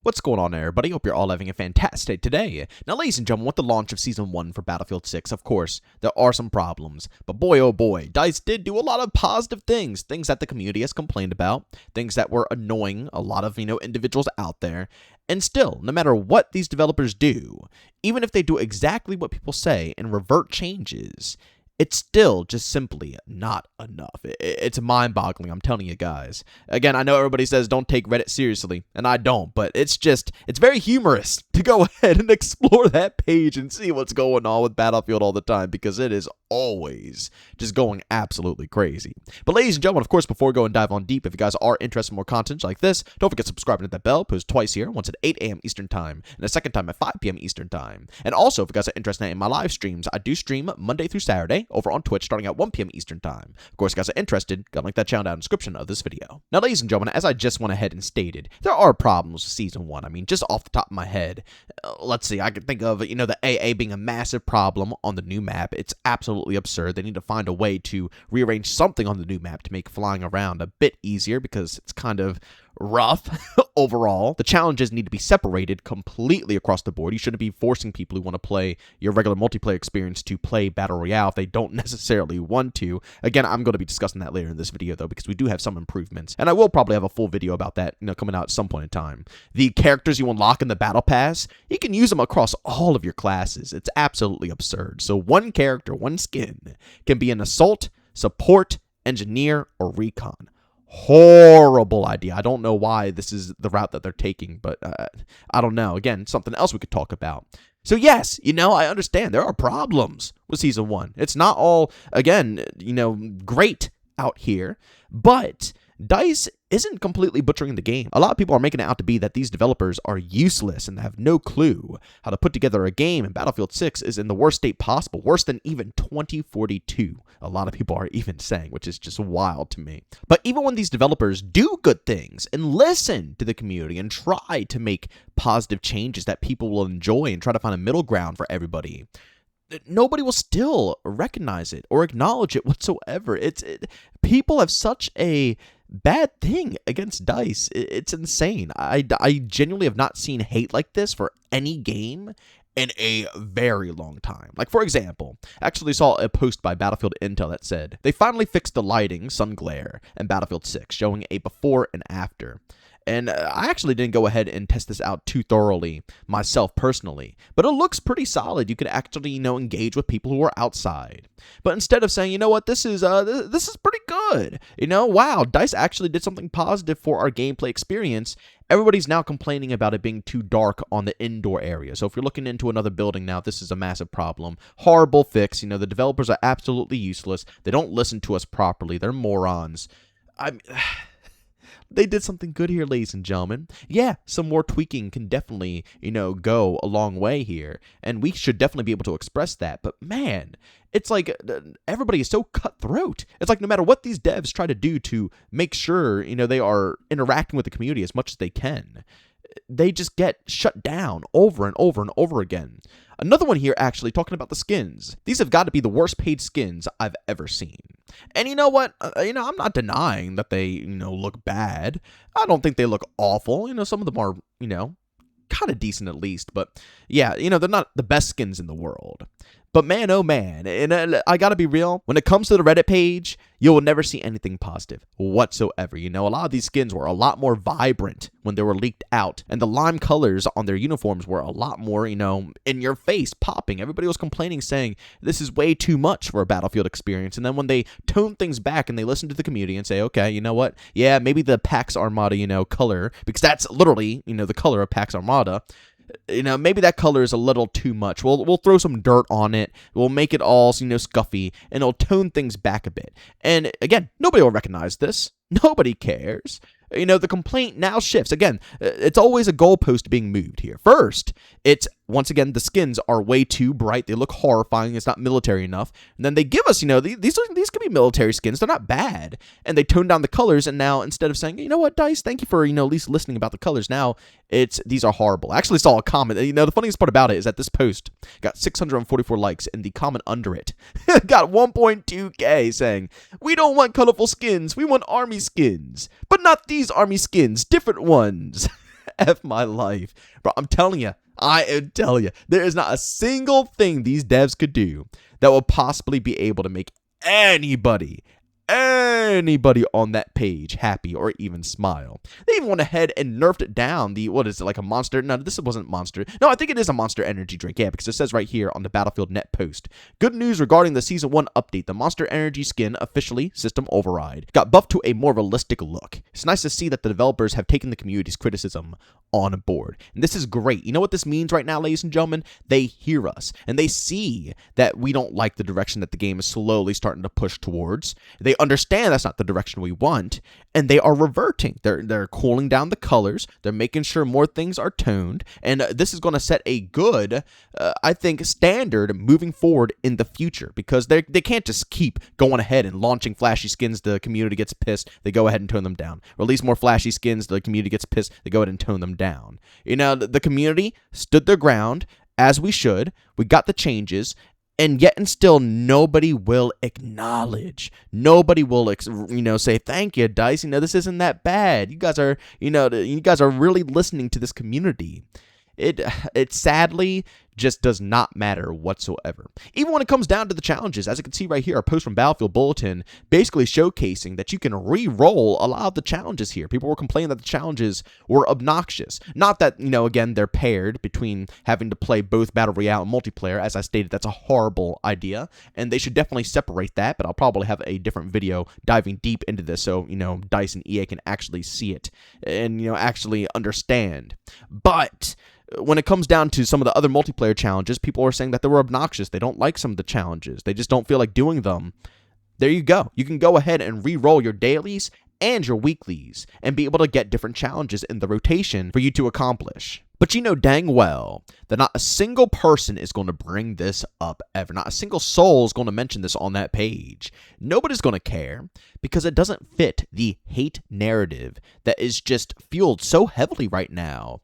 What's going on, everybody? Hope you're all having a fantastic day today. Now, ladies and gentlemen, with the launch of Season 1 for Battlefield 6, of course, there are some problems. But boy, oh boy, DICE did do a lot of positive things. Things that the community has complained about. Things that were annoying a lot of, individuals out there. And still, no matter what these developers do, even if they do exactly what people say and revert changes, it's still just simply not enough. It's mind-boggling, I'm telling you guys. Again, I know everybody says don't take Reddit seriously, and I don't, but it's very humorous to go ahead and explore that page and see what's going on with Battlefield all the time, because it is always just going absolutely crazy. But ladies and gentlemen, of course, before we go and dive on deep, if you guys are interested in more content like this, don't forget to subscribe and hit that bell. Post twice here, once at 8 a.m. Eastern Time, and a second time at 5 p.m. Eastern Time. And also, if you guys are interested in my live streams, I do stream Monday through Saturday over on Twitch starting at 1 p.m. Eastern Time. Of course, if you guys are interested, gotta link that channel down in the description of this video. Now, ladies and gentlemen, as I just went ahead and stated, there are problems with Season 1. I mean, just off the top of my head, let's see, I can think of, the AA being a massive problem on the new map. It's absolutely absurd. They need to find a way to rearrange something on the new map to make flying around a bit easier, because it's kind of rough overall. The challenges need to be separated completely across the board. You shouldn't be forcing people who want to play your regular multiplayer experience to play Battle Royale if they don't necessarily want to. Again, I'm going to be discussing that later in this video, though, because we do have some improvements, and I will probably have a full video about that, coming out at some point in time. The characters you unlock in the Battle Pass, you can use them across all of your classes. It's absolutely absurd. So one character, one skin, can be an assault, support, engineer, or recon. Horrible idea. I don't know why this is the route that they're taking, but I don't know. Again, something else we could talk about. So yes, I understand there are problems with Season 1. It's not all, again, great out here, but DICE isn't completely butchering the game. A lot of people are making it out to be that these developers are useless and have no clue how to put together a game, and Battlefield 6 is in the worst state possible, worse than even 2042. A lot of people are even saying, which is just wild to me. But even when these developers do good things and listen to the community and try to make positive changes that people will enjoy and try to find a middle ground for everybody, nobody will still recognize it or acknowledge it whatsoever. People have such a bad thing against DICE. It's insane. I genuinely have not seen hate like this for any game in a very long time. Like, for example, I actually saw a post by Battlefield Intel that said they finally fixed the lighting, sun glare, in Battlefield 6, showing a before and after. And I actually didn't go ahead and test this out too thoroughly myself personally, but it looks pretty solid. You can actually, engage with people who are outside. But instead of saying, this is pretty good, wow, DICE actually did something positive for our gameplay experience, everybody's now complaining about it being too dark on the indoor area. So if you're looking into another building now, this is a massive problem. Horrible fix. The developers are absolutely useless. They don't listen to us properly. They're morons. They did something good here, ladies and gentlemen. Yeah, some more tweaking can definitely, go a long way here, and we should definitely be able to express that. But man, it's like everybody is so cutthroat. It's like no matter what these devs try to do to make sure, they are interacting with the community as much as they can, they just get shut down over and over and over again. Another one here, actually, talking about the skins. These have got to be the worst paid skins I've ever seen. And you know what? I'm not denying that they, look bad. I don't think they look awful. Some of them are, kind of decent at least. But yeah, they're not the best skins in the world. But man, oh man, and I gotta be real, when it comes to the Reddit page, you will never see anything positive whatsoever. A lot of these skins were a lot more vibrant when they were leaked out, and the lime colors on their uniforms were a lot more, in your face, popping. Everybody was complaining, saying, this is way too much for a Battlefield experience, and then when they tone things back and they listen to the community and say, okay, you know what, yeah, maybe the Pax Armada, color, because that's literally, the color of Pax Armada, maybe that color is a little too much. We'll throw some dirt on it. We'll make it all, scuffy, and it'll tone things back a bit. And again, nobody will recognize this. Nobody cares. The complaint now shifts. Again, it's always a goalpost being moved here. First, it's, once again, the skins are way too bright. They look horrifying. It's not military enough. And then they give us, these could be military skins. They're not bad. And they tone down the colors. And now, instead of saying, you know what, DICE, thank you for, at least listening about the colors, now these are horrible. I actually saw a comment. The funniest part about it is that this post got 644 likes, and the comment under it got 1.2K saying, we don't want colorful skins. We want army skins. But not these army skins, different ones. F my life. Bro, I'm telling you, there is not a single thing these devs could do that will possibly be able to make anybody on that page happy or even smile. They even went ahead and nerfed down the, what is it, like a Monster? No, this wasn't Monster. No, I think it is a Monster energy drink. Yeah, because it says right here on the Battlefield Net post. Good news regarding the Season 1 update. The Monster Energy skin officially system override. Got buffed to a more realistic look. It's nice to see that the developers have taken the community's criticism on board. And this is great. You know what this means right now, ladies and gentlemen? They hear us and they see that we don't like the direction that the game is slowly starting to push towards. They understand that's not the direction we want, and they are reverting. They're cooling down the colors. They're making sure more things are toned, and this is going to set a good, I think, standard moving forward in the future, because they can't just keep going ahead and launching flashy skins. The community gets pissed. They go ahead and tone them down. Release more flashy skins. The community gets pissed. They go ahead and tone them down. You know, the community stood their ground, as we should. We got the changes. And yet and still, nobody will acknowledge. Nobody will, say, thank you, DICE. This isn't that bad. You guys are really listening to this community. It sadly just does not matter whatsoever. Even when it comes down to the challenges, as you can see right here, a post from Battlefield Bulletin basically showcasing that you can re-roll a lot of the challenges here. People were complaining that the challenges were obnoxious. Not that, again, they're paired between having to play both Battle Royale and multiplayer. As I stated, that's a horrible idea, and they should definitely separate that, but I'll probably have a different video diving deep into this so, DICE and EA can actually see it and, actually understand. But when it comes down to some of the other multiplayer challenges, people are saying that they were obnoxious. They don't like some of the challenges. They just don't feel like doing them. There you go. You can go ahead and re-roll your dailies and your weeklies and be able to get different challenges in the rotation for you to accomplish. But you know dang well that not a single person is going to bring this up ever. Not a single soul is going to mention this on that page. Nobody's going to care because it doesn't fit the hate narrative that is just fueled so heavily right now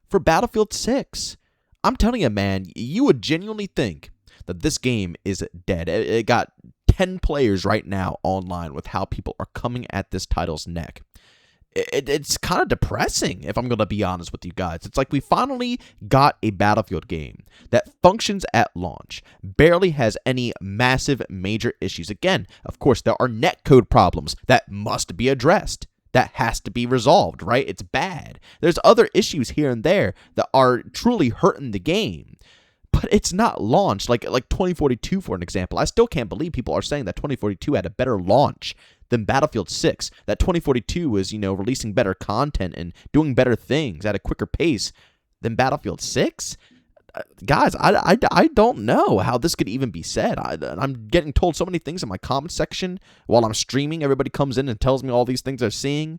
for Battlefield 6. I'm telling you, man, you would genuinely think that this game is dead. It got 10 players right now online with how people are coming at this title's neck. It's kind of depressing, if I'm going to be honest with you guys. It's like we finally got a Battlefield game that functions at launch, barely has any massive major issues. Again, of course, there are netcode problems that must be addressed. That has to be resolved, right? It's bad. There's other issues here and there that are truly hurting the game. But it's not launched like 2042, for an example. I still can't believe people are saying that 2042 had a better launch than Battlefield 6. That 2042 was, releasing better content and doing better things at a quicker pace than Battlefield 6. Guys, I don't know how this could even be said. I'm getting told so many things in my comment section while I'm streaming. Everybody comes in and tells me all these things they're seeing.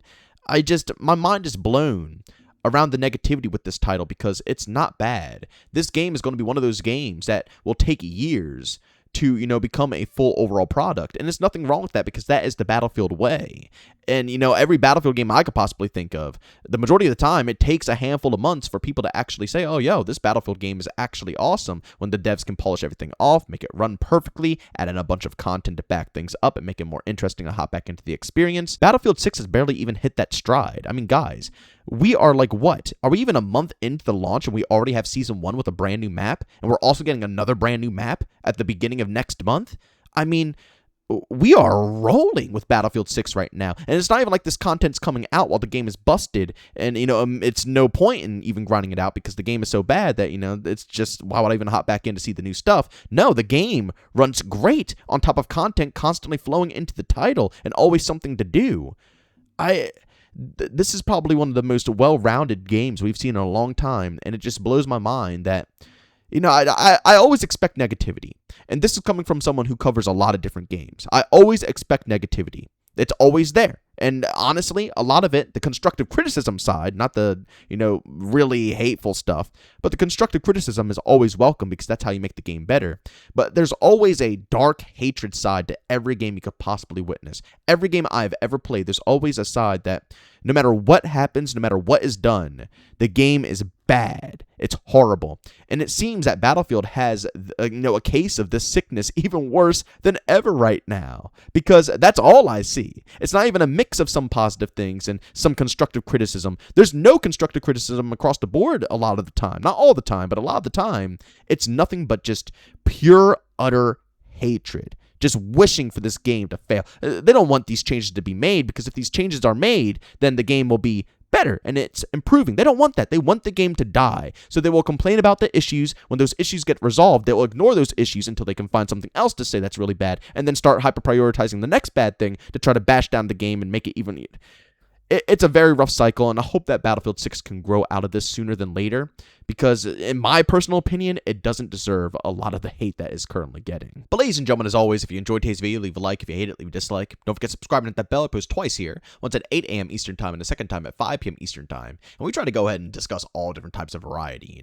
My mind is blown around the negativity with this title because it's not bad. This game is going to be one of those games that will take years to, become a full overall product. And there's nothing wrong with that because that is the Battlefield way. And, every Battlefield game I could possibly think of, the majority of the time, it takes a handful of months for people to actually say, oh, yo, this Battlefield game is actually awesome, when the devs can polish everything off, make it run perfectly, add in a bunch of content to back things up and make it more interesting to hop back into the experience. Battlefield 6 has barely even hit that stride. I mean, guys, we are like, what? Are we even a month into the launch and we already have Season 1 with a brand new map? And we're also getting another brand new map at the beginning of next month? I mean, we are rolling with Battlefield 6 right now. And it's not even like this content's coming out while the game is busted. And, it's no point in even grinding it out because the game is so bad that, it's just, why would I even hop back in to see the new stuff? No, the game runs great on top of content constantly flowing into the title and always something to do. This is probably one of the most well-rounded games we've seen in a long time. And it just blows my mind that, I always expect negativity. And this is coming from someone who covers a lot of different games. I always expect negativity. It's always there. And honestly, a lot of it, the constructive criticism side, not the, really hateful stuff, but the constructive criticism is always welcome because that's how you make the game better. But there's always a dark hatred side to every game you could possibly witness. Every game I've ever played, there's always a side that no matter what happens, no matter what is done, the game is bad. It's horrible. And it seems that Battlefield has a case of this sickness even worse than ever right now, because that's all I see. It's not even a mix mix of some positive things and some constructive criticism. There's no constructive criticism across the board a lot of the time. Not all the time, but a lot of the time, it's nothing but just pure, utter hatred. Just wishing for this game to fail. They don't want these changes to be made, because if these changes are made, then the game will be better and it's improving. They don't want that. They want the game to die. So they will complain about the issues. When those issues get resolved, they will ignore those issues until they can find something else to say that's really bad, and then start hyper prioritizing the next bad thing to try to bash down the game and make it even. It's a very rough cycle, and I hope that Battlefield 6 can grow out of this sooner than later, because in my personal opinion, it doesn't deserve a lot of the hate that it's currently getting. But ladies and gentlemen, as always, if you enjoyed today's video, leave a like. If you hate it, leave a dislike. Don't forget to subscribe and hit that bell. I post twice here, once at 8 a.m. Eastern Time and the second time at 5 p.m. Eastern Time. And we try to go ahead and discuss all different types of variety,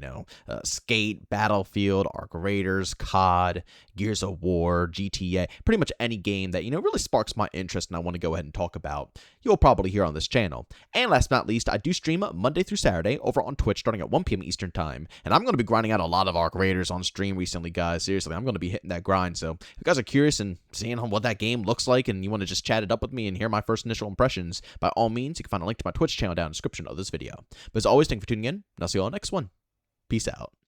Skate, Battlefield, Arc Raiders, COD, Gears of War, GTA, pretty much any game that, really sparks my interest and I want to go ahead and talk about, you'll probably hear on this channel. And last but not least, I do stream Monday through Saturday over on Twitch starting at 1 p.m. Eastern Time. And I'm going to be grinding out a lot of Arc Raiders on stream recently, guys. Seriously, I'm going to be hitting that grind. So if you guys are curious and seeing what that game looks like and you want to just chat it up with me and hear my first initial impressions, by all means, you can find a link to my Twitch channel down in the description of this video. But as always, thank you for tuning in, and I'll see you all next one. Peace out.